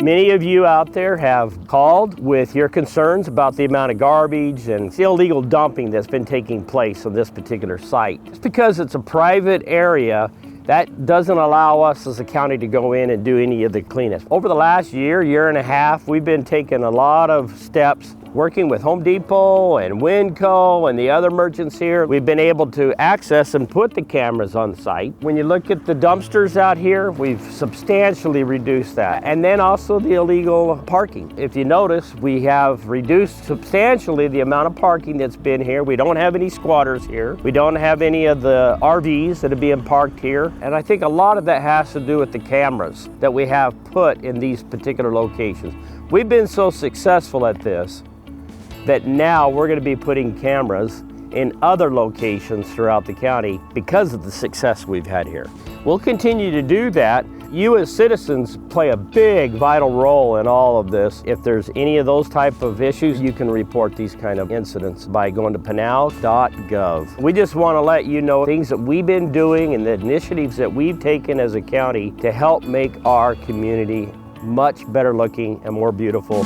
Many of you out there have called with your concerns about the amount of garbage and the illegal dumping that's been taking place on this particular site. It's because it's a private area that doesn't allow us as a county to go in and do any of the cleanup. Over the last year and a half, we've been taking a lot of steps working with Home Depot and Winco and the other merchants here. We've been able to access and put the cameras on site. When you look at the dumpsters out here, we've substantially reduced that. And then also the illegal parking. If you notice, we have reduced substantially the amount of parking that's been here. We don't have any squatters here. We don't have any of the RVs that are being parked here. And I think a lot of that has to do with the cameras that we have put in these particular locations. We've been so successful at this that now we're going to be putting cameras in other locations throughout the county because of the success we've had here. We'll continue to do that. You as citizens play a big, vital role in all of this. If there's any of those type of issues, you can report these kind of incidents by going to pinal.gov. We just want to let you know things that we've been doing and the initiatives that we've taken as a county to help make our community much better looking and more beautiful.